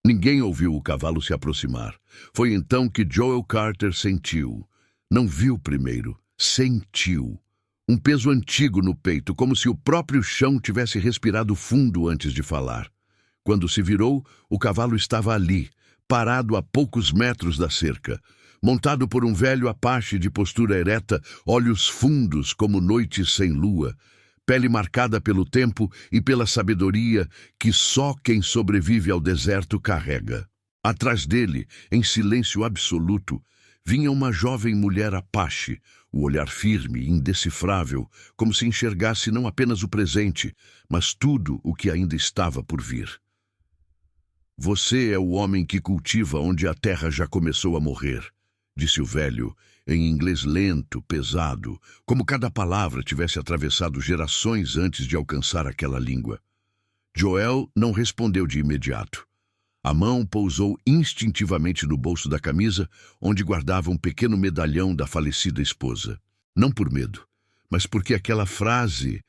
Ninguém ouviu o cavalo se aproximar. Foi então que Joel Carter sentiu. Não viu primeiro, sentiu. Um peso antigo no peito, como se o próprio chão tivesse respirado fundo antes de falar. Quando se virou, o cavalo estava ali, parado a poucos metros da cerca, montado por um velho Apache de postura ereta, olhos fundos como noites sem lua, pele marcada pelo tempo e pela sabedoria que só quem sobrevive ao deserto carrega. Atrás dele, em silêncio absoluto, vinha uma jovem mulher Apache, o olhar firme e indecifrável, como se enxergasse não apenas o presente, mas tudo o que ainda estava por vir. Você é o homem que cultiva onde a terra já começou a morrer, disse o velho, em inglês lento, pesado, como cada palavra tivesse atravessado gerações antes de alcançar aquela língua. Joel não respondeu de imediato. A mão pousou instintivamente no bolso da camisa, onde guardava um pequeno medalhão da falecida esposa. Não por medo, mas porque aquela frase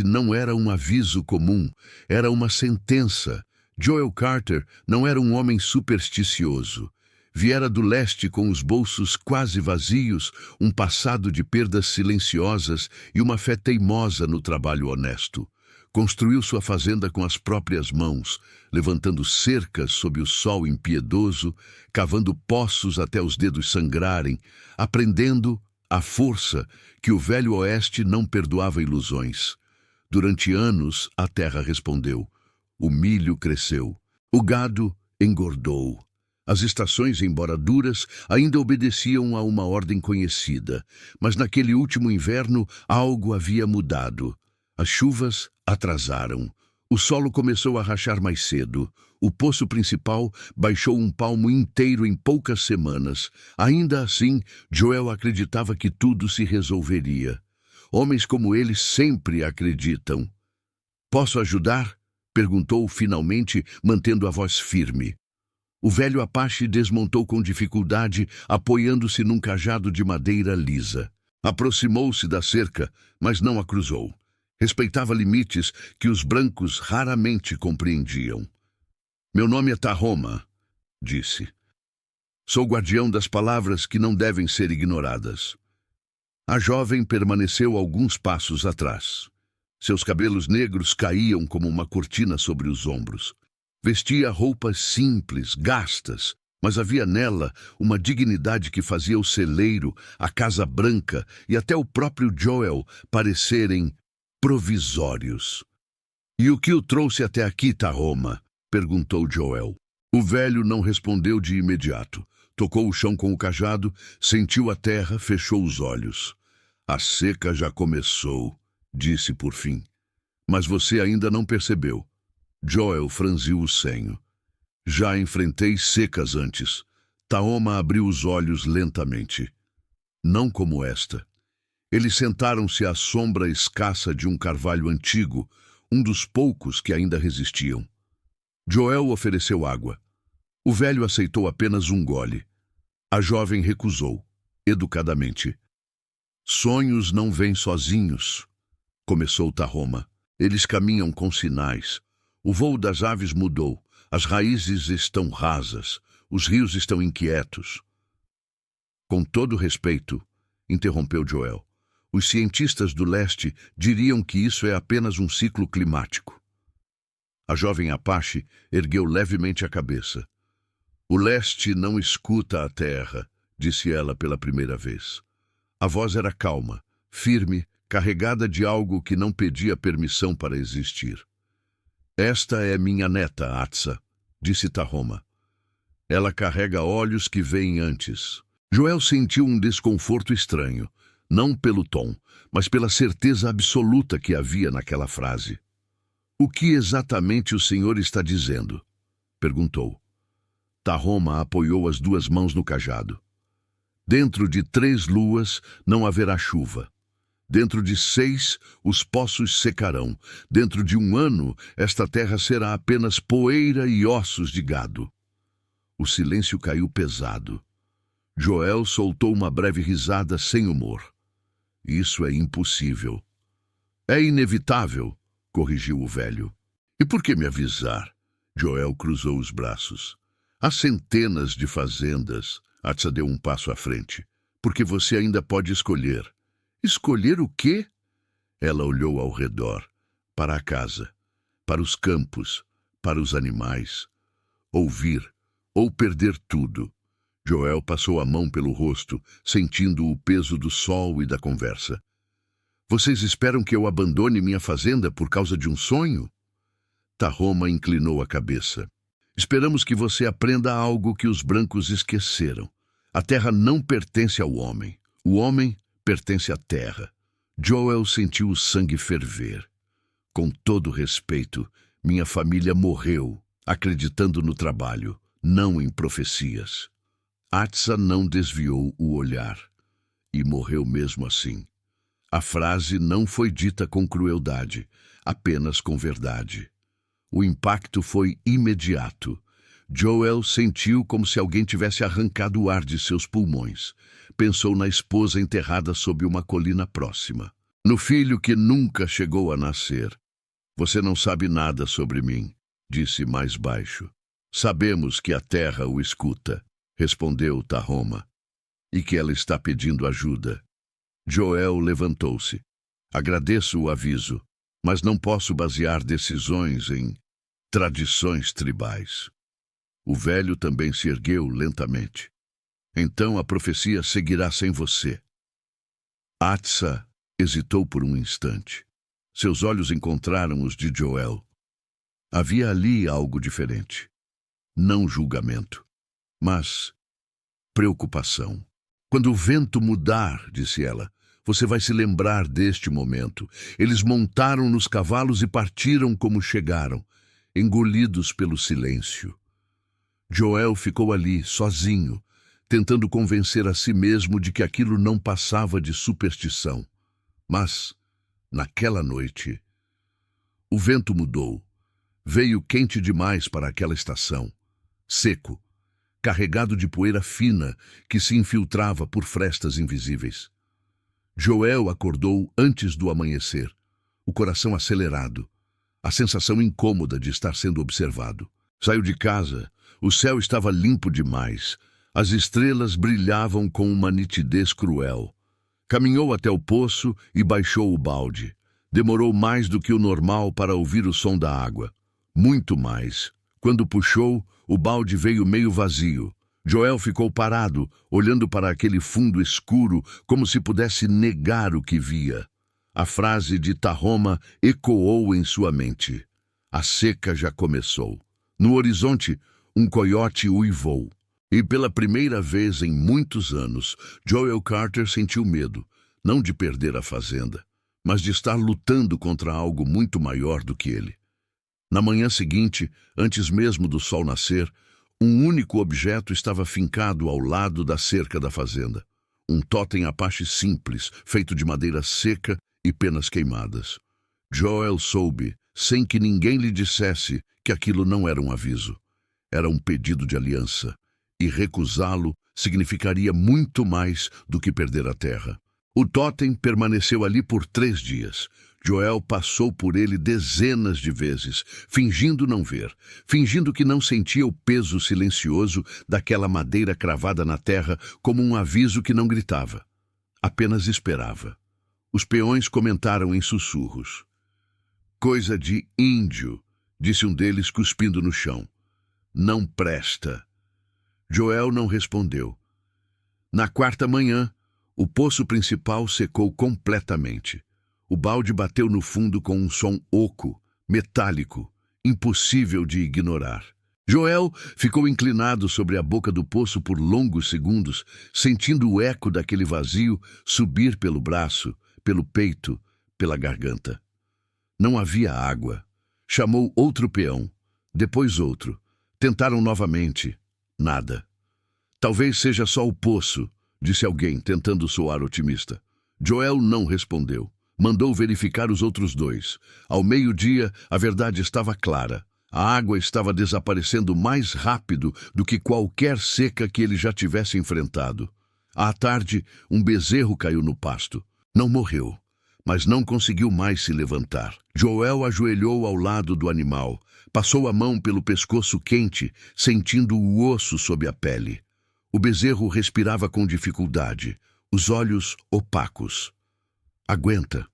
não era um aviso comum, era uma sentença. Joel Carter não era um homem supersticioso. Viera do leste com os bolsos quase vazios, um passado de perdas silenciosas e uma fé teimosa no trabalho honesto. Construiu sua fazenda com as próprias mãos, levantando cercas sob o sol impiedoso, cavando poços até os dedos sangrarem, aprendendo à força que o velho oeste não perdoava ilusões. Durante anos, a terra respondeu. O milho cresceu. O gado engordou. As estações, embora duras, ainda obedeciam a uma ordem conhecida, mas naquele último inverno algo havia mudado. As chuvas atrasaram. O solo começou a rachar mais cedo. O poço principal baixou um palmo inteiro em poucas semanas. Ainda assim, Joel acreditava que tudo se resolveria. Homens como ele sempre acreditam. Posso ajudar? Perguntou finalmente, mantendo a voz firme. O velho Apache desmontou com dificuldade, apoiando-se num cajado de madeira lisa. Aproximou-se da cerca, mas não a cruzou. Respeitava limites que os brancos raramente compreendiam. Meu nome é Tahoma, disse. Sou guardião das palavras que não devem ser ignoradas. A jovem permaneceu alguns passos atrás. Seus cabelos negros caíam como uma cortina sobre os ombros. Vestia roupas simples, gastas, mas havia nela uma dignidade que fazia o celeiro, a Casa Branca e até o próprio Joel parecerem provisórios. E o que o trouxe até aqui, Tahoma? Perguntou Joel. O velho não respondeu de imediato. Tocou o chão com o cajado, sentiu a terra, fechou os olhos. A seca já começou, disse por fim. Mas você ainda não percebeu. Joel franziu o senho. Já enfrentei secas antes. Tahoma abriu os olhos lentamente. Não como esta. Eles sentaram-se à sombra escassa de um carvalho antigo, um dos poucos que ainda resistiam. Joel ofereceu água. O velho aceitou apenas um gole. A jovem recusou, educadamente. Sonhos não vêm sozinhos, começou Tahoma. Eles caminham com sinais. O voo das aves mudou. As raízes estão rasas. Os rios estão inquietos. Com todo respeito, interrompeu Joel, os cientistas do leste diriam que isso é apenas um ciclo climático. A jovem Apache ergueu levemente a cabeça. O leste não escuta a terra, disse ela pela primeira vez. A voz era calma, firme, carregada de algo que não pedia permissão para existir. Esta é minha neta, Atsa, disse Tahoma. Ela carrega olhos que veem antes. Joel sentiu um desconforto estranho, não pelo tom, mas pela certeza absoluta que havia naquela frase. O que exatamente o senhor está dizendo? Perguntou. Tahoma apoiou as duas mãos no cajado. Dentro de 3 luas não haverá chuva. Dentro de 6, os poços secarão. Dentro de 1 ano, esta terra será apenas poeira e ossos de gado. O silêncio caiu pesado. Joel soltou uma breve risada sem humor. Isso é impossível. É inevitável, corrigiu o velho. E por que me avisar? Joel cruzou os braços. Há centenas de fazendas. Atsa deu um passo à frente. Porque você ainda pode escolher. Escolher o quê? Ela olhou ao redor. Para a casa. Para os campos. Para os animais. Ouvir. Ou perder tudo. Joel passou a mão pelo rosto, sentindo o peso do sol e da conversa. Vocês esperam que eu abandone minha fazenda por causa de um sonho? Tahoma inclinou a cabeça. Esperamos que você aprenda algo que os brancos esqueceram. A terra não pertence ao homem. O homem pertence à terra. Joel sentiu o sangue ferver. Com todo respeito, minha família morreu, acreditando no trabalho, não em profecias. Atsa não desviou o olhar. E morreu mesmo assim. A frase não foi dita com crueldade, apenas com verdade. O impacto foi imediato. Joel sentiu como se alguém tivesse arrancado o ar de seus pulmões. Pensou na esposa enterrada sob uma colina próxima. No filho que nunca chegou a nascer. Você não sabe nada sobre mim, disse mais baixo. Sabemos que a terra o escuta, respondeu Tahoma, e que ela está pedindo ajuda. Joel levantou-se. Agradeço o aviso, mas não posso basear decisões em tradições tribais. O velho também se ergueu lentamente. Então a profecia seguirá sem você. Atsa hesitou por um instante. Seus olhos encontraram os de Joel. Havia ali algo diferente. Não julgamento, mas preocupação. Quando o vento mudar, disse ela, você vai se lembrar deste momento. Eles montaram nos cavalos e partiram como chegaram, engolidos pelo silêncio. Joel ficou ali, sozinho, tentando convencer a si mesmo de que aquilo não passava de superstição. Mas, naquela noite, o vento mudou. Veio quente demais para aquela estação. Seco, carregado de poeira fina que se infiltrava por frestas invisíveis. Joel acordou antes do amanhecer, o coração acelerado, a sensação incômoda de estar sendo observado. Saiu de casa, o céu estava limpo demais, as estrelas brilhavam com uma nitidez cruel. Caminhou até o poço e baixou o balde. Demorou mais do que o normal para ouvir o som da água. Muito mais. Quando puxou, o balde veio meio vazio. Joel ficou parado, olhando para aquele fundo escuro, como se pudesse negar o que via. A frase de Tahoma ecoou em sua mente. A seca já começou. No horizonte, um coiote uivou. E pela primeira vez em muitos anos, Joel Carter sentiu medo, não de perder a fazenda, mas de estar lutando contra algo muito maior do que ele. Na manhã seguinte, antes mesmo do sol nascer, um único objeto estava fincado ao lado da cerca da fazenda. Um totem apache simples, feito de madeira seca e penas queimadas. Joel soube, sem que ninguém lhe dissesse, que aquilo não era um aviso. Era um pedido de aliança, e recusá-lo significaria muito mais do que perder a terra. O totem permaneceu ali por 3 dias. Joel passou por ele dezenas de vezes, fingindo não ver, fingindo que não sentia o peso silencioso daquela madeira cravada na terra como um aviso que não gritava. Apenas esperava. Os peões comentaram em sussurros. Coisa de índio, disse um deles cuspindo no chão. Não presta. Joel não respondeu. Na 4ª manhã, o poço principal secou completamente. O balde bateu no fundo com um som oco, metálico, impossível de ignorar. Joel ficou inclinado sobre a boca do poço por longos segundos, sentindo o eco daquele vazio subir pelo braço, pelo peito, pela garganta. Não havia água. Chamou outro peão, depois outro. Tentaram novamente. Nada. Talvez seja só o poço, disse alguém, tentando soar otimista. Joel não respondeu. Mandou verificar os outros 2. Ao meio-dia, a verdade estava clara. A água estava desaparecendo mais rápido do que qualquer seca que ele já tivesse enfrentado. À tarde, um bezerro caiu no pasto. Não morreu, mas não conseguiu mais se levantar. Joel ajoelhou ao lado do animal, Passou a mão pelo pescoço quente, sentindo o osso sob a pele. O bezerro respirava com dificuldade, os olhos opacos. "Aguenta",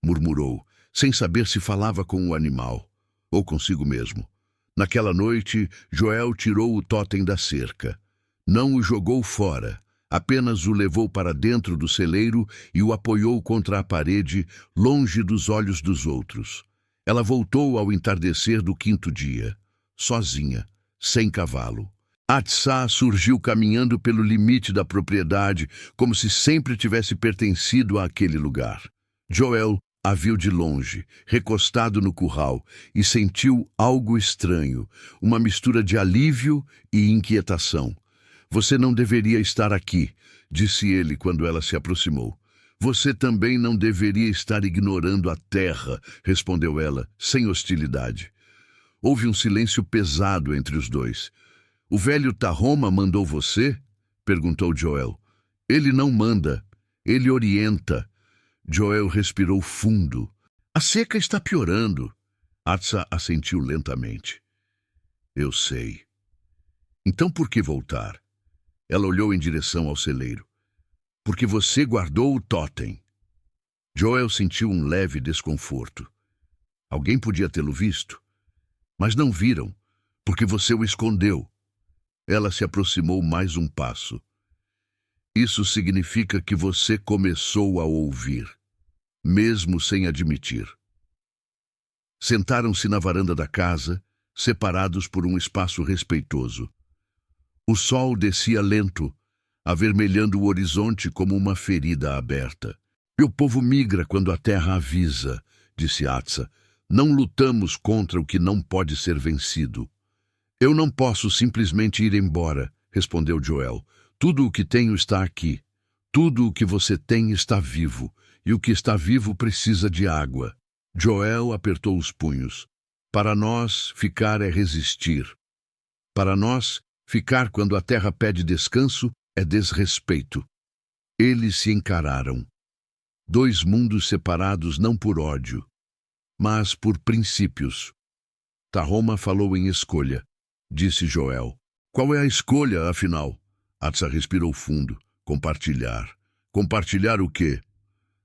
murmurou, sem saber se falava com o animal ou consigo mesmo. Naquela noite, Joel tirou o totem da cerca. Não o jogou fora, apenas o levou para dentro do celeiro e o apoiou contra a parede, longe dos olhos dos outros. Ela voltou ao entardecer do quinto dia, sozinha, sem cavalo. Atsá surgiu caminhando pelo limite da propriedade, como se sempre tivesse pertencido àquele lugar. Joel a viu de longe, recostado no curral, e sentiu algo estranho, uma mistura de alívio e inquietação. "Você não deveria estar aqui", disse ele quando ela se aproximou. "Você também não deveria estar ignorando a terra", respondeu ela, sem hostilidade. Houve um silêncio pesado entre os dois. "O velho Tahoma mandou você?", perguntou Joel. "Ele não manda, ele orienta." Joel respirou fundo. "A seca está piorando." Atsa assentiu lentamente. "Eu sei." "Então por que voltar?" Ela olhou em direção ao celeiro. "Porque você guardou o totem." Joel sentiu um leve desconforto. Alguém podia tê-lo visto, mas não viram, porque você o escondeu. Ela se aproximou mais um passo. "Isso significa que você começou a ouvir, mesmo sem admitir." Sentaram-se na varanda da casa, separados por um espaço respeitoso. O sol descia lento, avermelhando o horizonte como uma ferida aberta. "Meu povo migra quando a terra avisa", disse Atsa. "Não lutamos contra o que não pode ser vencido." "Eu não posso simplesmente ir embora", respondeu Joel. "Tudo o que tenho está aqui. Tudo o que você tem está vivo, e o que está vivo precisa de água." Joel apertou os punhos. "Para nós, ficar é resistir. Para nós, ficar quando a terra pede descanso é desrespeito." Eles se encararam. Dois mundos separados não por ódio, mas por princípios. "Tahoma falou em escolha", disse Joel. "Qual é a escolha, afinal?" Atsa respirou fundo. "Compartilhar." "Compartilhar o quê?"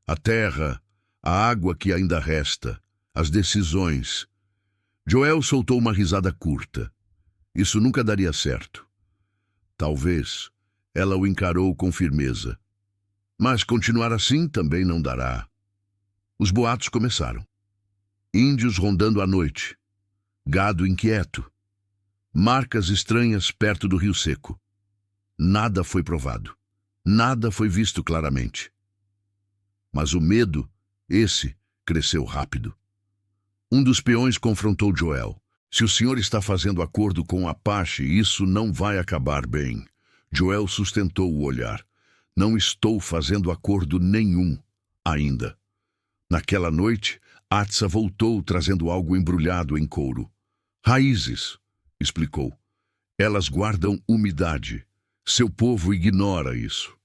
"A terra, a água que ainda resta, as decisões." Joel soltou uma risada curta. "Isso nunca daria certo." "Talvez." Ela o encarou com firmeza. "Mas continuar assim também não dará." Os boatos começaram. Índios rondando à noite. Gado inquieto. Marcas estranhas perto do rio seco. Nada foi provado. Nada foi visto claramente. Mas o medo, esse, cresceu rápido. Um dos peões confrontou Joel. "Se o senhor está fazendo acordo com o Apache, isso não vai acabar bem." Joel sustentou o olhar. "Não estou fazendo acordo nenhum, ainda." Naquela noite, Atsa voltou trazendo algo embrulhado em couro. "Raízes", explicou. "Elas guardam umidade. Seu povo ignora isso."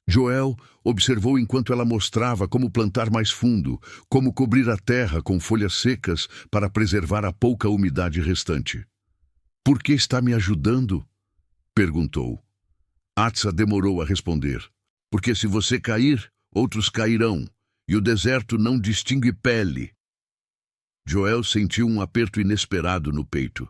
Joel observou enquanto ela mostrava como plantar mais fundo, como cobrir a terra com folhas secas para preservar a pouca umidade restante. "Por que está me ajudando?" perguntou. Atsa demorou a responder. "Porque se você cair, outros cairão, e o deserto não distingue pele." Joel sentiu um aperto inesperado no peito.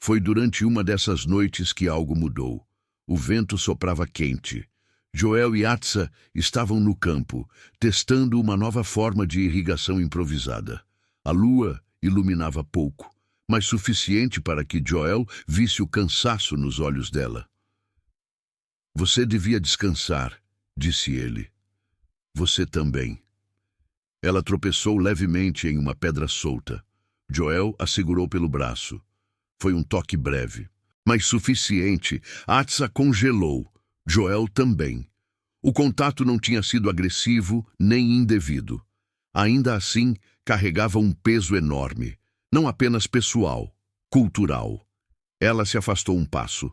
Foi durante uma dessas noites que algo mudou. O vento soprava quente. Joel e Atsa estavam no campo, testando uma nova forma de irrigação improvisada. A lua iluminava pouco, mas suficiente para que Joel visse o cansaço nos olhos dela. "Você devia descansar", disse ele. "Você também." Ela tropeçou levemente em uma pedra solta. Joel a segurou pelo braço. Foi um toque breve, mas suficiente. Atsa congelou. Joel também. O contato não tinha sido agressivo nem indevido. Ainda assim, carregava um peso enorme, não apenas pessoal, cultural. Ela se afastou um passo.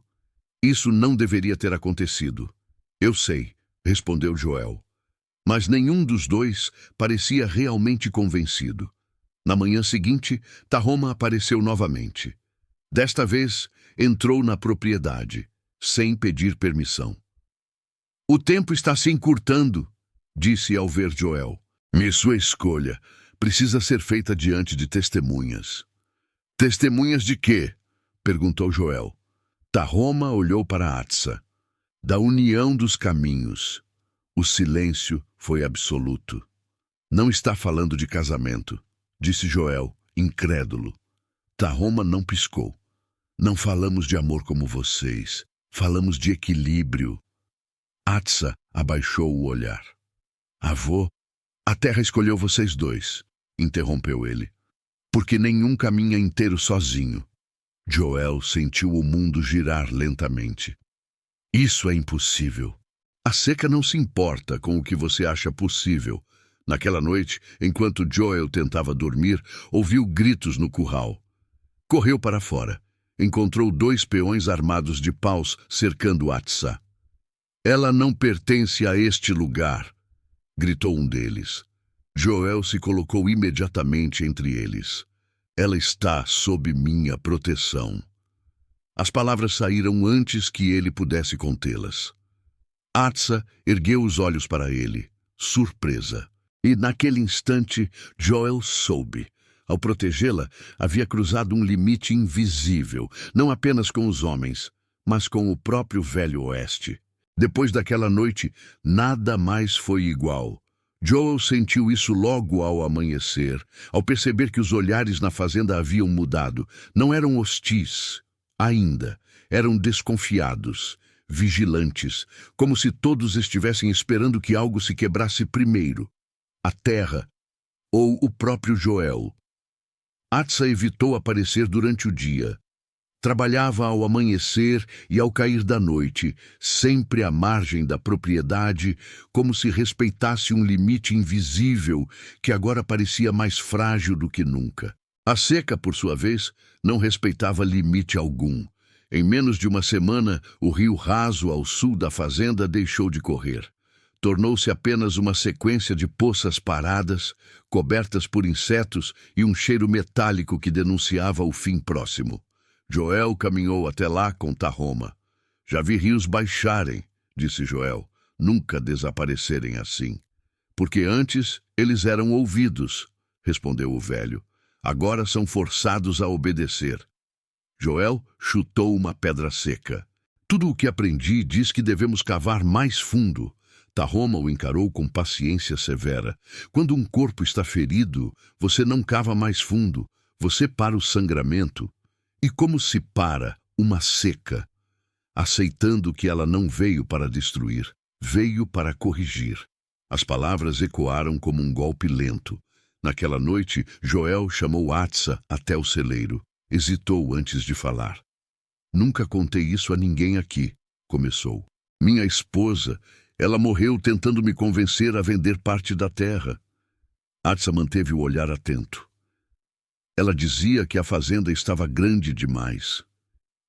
"Isso não deveria ter acontecido." "Eu sei", respondeu Joel. Mas nenhum dos dois parecia realmente convencido. Na manhã seguinte, Tahoma apareceu novamente. Desta vez, entrou na propriedade, sem pedir permissão. O tempo está se encurtando, disse ao ver Joel. Sua escolha precisa ser feita diante de testemunhas. Testemunhas de quê? Perguntou Joel. Tahoma olhou para Atsa. Da união dos caminhos. O silêncio foi absoluto. Não está falando de casamento, disse Joel, incrédulo. Tahoma não piscou. Não falamos de amor como vocês. Falamos de equilíbrio. Atsa abaixou o olhar. Avô, a terra escolheu vocês dois, interrompeu ele. Porque nenhum caminha inteiro sozinho. Joel sentiu o mundo girar lentamente. Isso é impossível. A seca não se importa com o que você acha possível. Naquela noite, enquanto Joel tentava dormir, ouviu gritos no curral. Correu para fora. Encontrou 2 peões armados de paus cercando Atsa. Ela não pertence a este lugar, gritou um deles. Joel se colocou imediatamente entre eles. Ela está sob minha proteção. As palavras saíram antes que ele pudesse contê-las. Atsa ergueu os olhos para ele, surpresa. E naquele instante, Joel soube. Ao protegê-la, havia cruzado um limite invisível, não apenas com os homens, mas com o próprio Velho Oeste. Depois daquela noite, nada mais foi igual. Joel sentiu isso logo ao amanhecer, ao perceber que os olhares na fazenda haviam mudado. Não eram hostis, ainda. Eram desconfiados, vigilantes, como se todos estivessem esperando que algo se quebrasse primeiro. A terra ou o próprio Joel. Atsa evitou aparecer durante o dia. Trabalhava ao amanhecer e ao cair da noite, sempre à margem da propriedade, como se respeitasse um limite invisível que agora parecia mais frágil do que nunca. A seca, por sua vez, não respeitava limite algum. Em menos de uma semana, o rio raso ao sul da fazenda deixou de correr. Tornou-se apenas uma sequência de poças paradas, cobertas por insetos e um cheiro metálico que denunciava o fim próximo. Joel caminhou até lá com Tahoma. Já vi rios baixarem, disse Joel, nunca desaparecerem assim. Porque antes eles eram ouvidos, respondeu o velho. Agora são forçados a obedecer. Joel chutou uma pedra seca. Tudo o que aprendi diz que devemos cavar mais fundo. Tahoma o encarou com paciência severa. Quando um corpo está ferido, você não cava mais fundo. Você para o sangramento. E como se para uma seca? Aceitando que ela não veio para destruir, veio para corrigir. As palavras ecoaram como um golpe lento. Naquela noite, Joel chamou Atsa até o celeiro. Hesitou antes de falar. Nunca contei isso a ninguém aqui, começou. Minha esposa, ela morreu tentando me convencer a vender parte da terra. Atsa manteve o olhar atento. Ela dizia que a fazenda estava grande demais,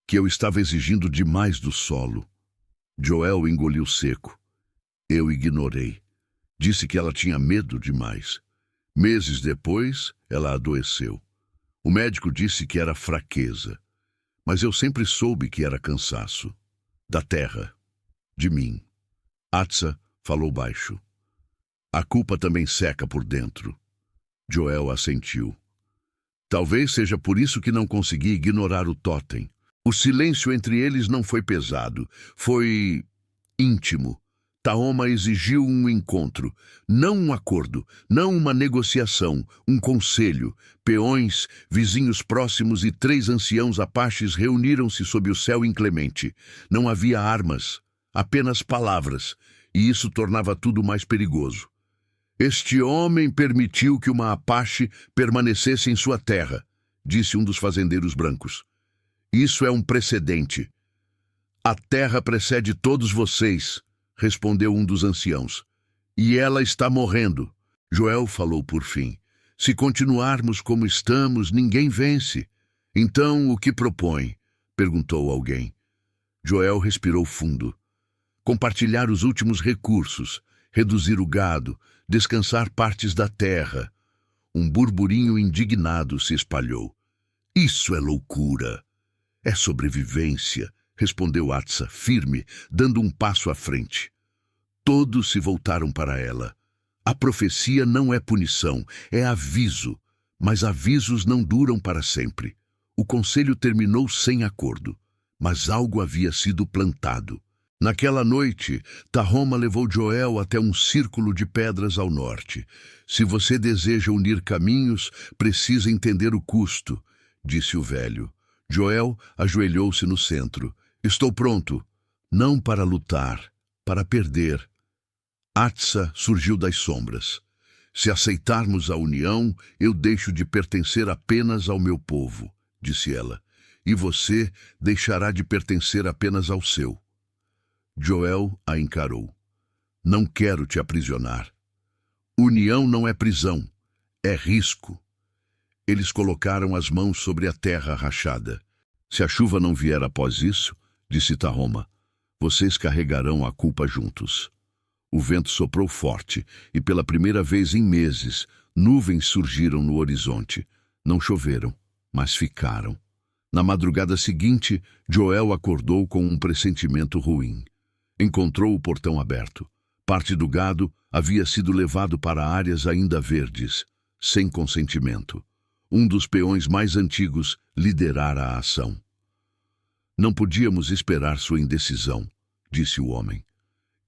que eu estava exigindo demais do solo. Joel engoliu seco. Eu ignorei. Disse que ela tinha medo demais. Meses depois, ela adoeceu. O médico disse que era fraqueza, mas eu sempre soube que era cansaço. Da terra. De mim. Atsa falou baixo. A culpa também seca por dentro. Joel assentiu. Talvez seja por isso que não consegui ignorar o totem. O silêncio entre eles não foi pesado, foi íntimo. Tahoma exigiu um encontro, não um acordo, não uma negociação, um conselho. Peões, vizinhos próximos e 3 anciãos apaches reuniram-se sob o céu inclemente. Não havia armas, apenas palavras, e isso tornava tudo mais perigoso. Este homem permitiu que uma apache permanecesse em sua terra, disse um dos fazendeiros brancos. Isso é um precedente. A terra precede todos vocês, respondeu um dos anciãos. E ela está morrendo. Joel falou por fim. Se continuarmos como estamos, ninguém vence. Então, o que propõe? Perguntou alguém. Joel respirou fundo. Compartilhar os últimos recursos, reduzir o gado, descansar partes da terra. Um burburinho indignado se espalhou. Isso é loucura. É sobrevivência, respondeu Atsa, firme, dando um passo à frente. Todos se voltaram para ela. A profecia não é punição, é aviso, mas avisos não duram para sempre. O conselho terminou sem acordo, mas algo havia sido plantado. Naquela noite, Tahoma levou Joel até um círculo de pedras ao norte. Se você deseja unir caminhos, precisa entender o custo, disse o velho. Joel ajoelhou-se no centro. Estou pronto, não para lutar, para perder. Atsa surgiu das sombras. Se aceitarmos a união, eu deixo de pertencer apenas ao meu povo, disse ela, e você deixará de pertencer apenas ao seu. Joel a encarou. Não quero te aprisionar. União não é prisão, é risco. Eles colocaram as mãos sobre a terra rachada. Se a chuva não vier após isso, disse Tahoma, vocês carregarão a culpa juntos. O vento soprou forte e pela primeira vez em meses, nuvens surgiram no horizonte. Não choveram, mas ficaram. Na madrugada seguinte, Joel acordou com um pressentimento ruim. Encontrou o portão aberto. Parte do gado havia sido levado para áreas ainda verdes, sem consentimento. Um dos peões mais antigos liderara a ação. Não podíamos esperar sua indecisão, disse o homem.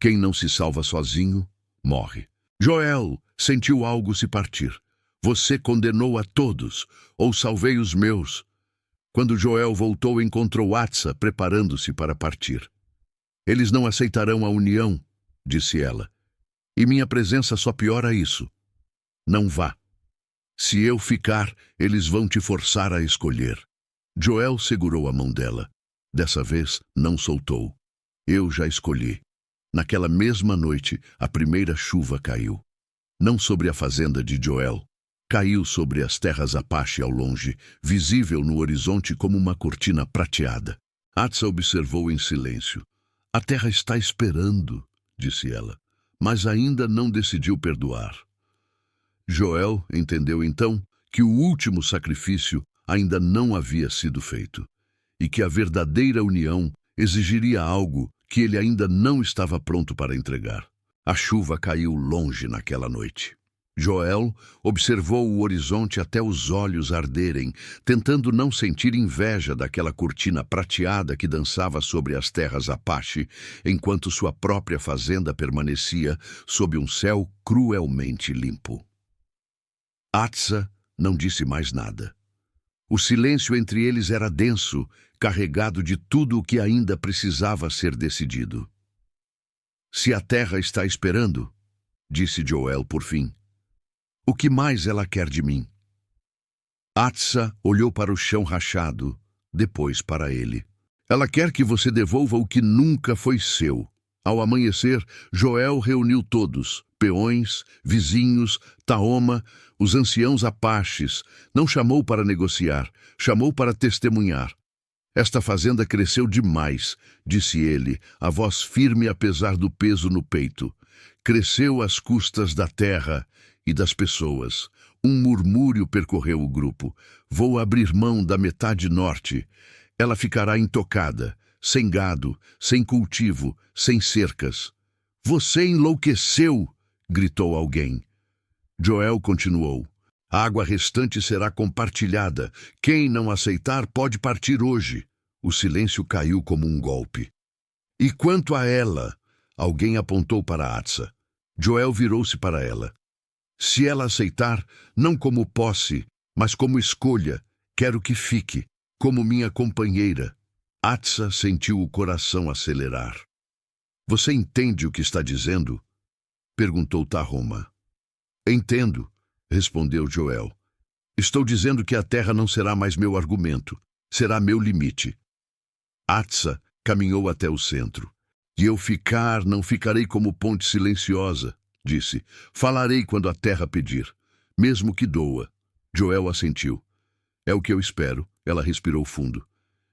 Quem não se salva sozinho, morre. Joel sentiu algo se partir. Você condenou a todos, ou salvei os meus. Quando Joel voltou, encontrou Atsa preparando-se para partir. Eles não aceitarão a união, disse ela. E minha presença só piora isso. Não vá. Se eu ficar, eles vão te forçar a escolher. Joel segurou a mão dela. Dessa vez, não soltou. Eu já escolhi. Naquela mesma noite, a primeira chuva caiu. Não sobre a fazenda de Joel. Caiu sobre as terras Apache ao longe, visível no horizonte como uma cortina prateada. Atsa observou em silêncio. A terra está esperando, disse ela, mas ainda não decidiu perdoar. Joel entendeu então que o último sacrifício ainda não havia sido feito e que a verdadeira união exigiria algo que ele ainda não estava pronto para entregar. A chuva caiu longe naquela noite. Joel observou o horizonte até os olhos arderem, tentando não sentir inveja daquela cortina prateada que dançava sobre as terras Apache, enquanto sua própria fazenda permanecia sob um céu cruelmente limpo. Atsa não disse mais nada. O silêncio entre eles era denso, carregado de tudo o que ainda precisava ser decidido. Se a terra está esperando, disse Joel por fim, o que mais ela quer de mim? Atsa olhou para o chão rachado, depois para ele. Ela quer que você devolva o que nunca foi seu. Ao amanhecer, Joel reuniu todos, peões, vizinhos, Tahoma, os anciãos Apaches. Não chamou para negociar, chamou para testemunhar. Esta fazenda cresceu demais, disse ele, a voz firme apesar do peso no peito. Cresceu às custas da terra e das pessoas. Um murmúrio percorreu o grupo. Vou abrir mão da metade norte. Ela ficará intocada, sem gado, sem cultivo, sem cercas. Você enlouqueceu, gritou alguém. Joel continuou. A água restante será compartilhada. Quem não aceitar pode partir hoje. O silêncio caiu como um golpe. E quanto a ela? Alguém apontou para Atsa. Joel virou-se para ela. Se ela aceitar, não como posse, mas como escolha, quero que fique, como minha companheira. Atsa sentiu o coração acelerar. Você entende o que está dizendo? Perguntou Tahoma. Entendo, respondeu Joel. Estou dizendo que a terra não será mais meu argumento, será meu limite. Atsa caminhou até o centro. Se eu ficar, não ficarei como ponte silenciosa, disse. Falarei quando a terra pedir, mesmo que doa. Joel assentiu. É o que eu espero, ela respirou fundo.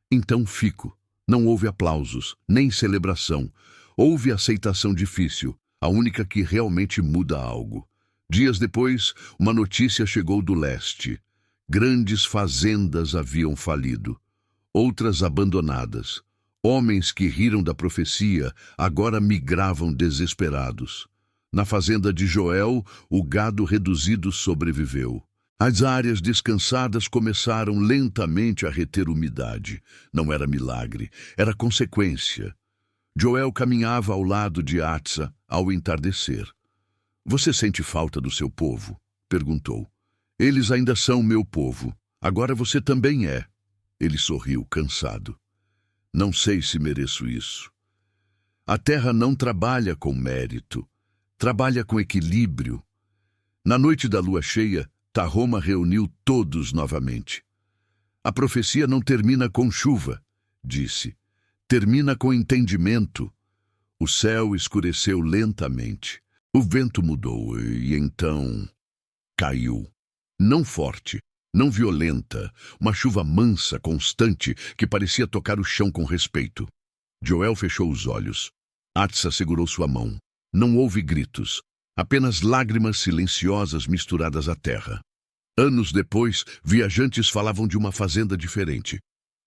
Então fico. Não houve aplausos, nem celebração. Houve aceitação difícil, a única que realmente muda algo. Dias depois, uma notícia chegou do leste. Grandes fazendas haviam falido. outras abandonadas. Homens que riram da profecia agora migravam desesperados. Na fazenda de Joel, o gado reduzido sobreviveu. As áreas descansadas começaram lentamente a reter umidade. Não era milagre, era consequência. Joel caminhava ao lado de Atsa ao entardecer. "Você sente falta do seu povo?" perguntou. "Eles ainda são meu povo. Agora você também é." Ele sorriu, cansado. "Não sei se mereço isso." A terra não trabalha com mérito, trabalha com equilíbrio. Na noite da lua cheia, Tahoma reuniu todos novamente. "A profecia não termina com chuva", disse. "Termina com entendimento." O céu escureceu lentamente. O vento mudou e então caiu. Não forte, não violenta, uma chuva mansa, constante, que parecia tocar o chão com respeito. Joel fechou os olhos. Atsa segurou sua mão. Não houve gritos, apenas lágrimas silenciosas misturadas à terra. Anos depois, viajantes falavam de uma fazenda diferente,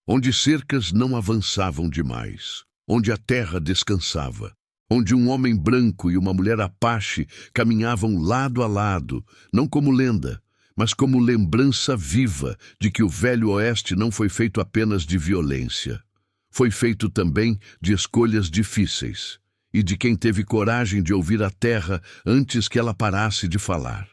onde cercas não avançavam demais, onde a terra descansava, onde um homem branco e uma mulher apache caminhavam lado a lado, não como lenda, mas como lembrança viva de que o Velho Oeste não foi feito apenas de violência. Foi feito também de escolhas difíceis e de quem teve coragem de ouvir a terra antes que ela parasse de falar.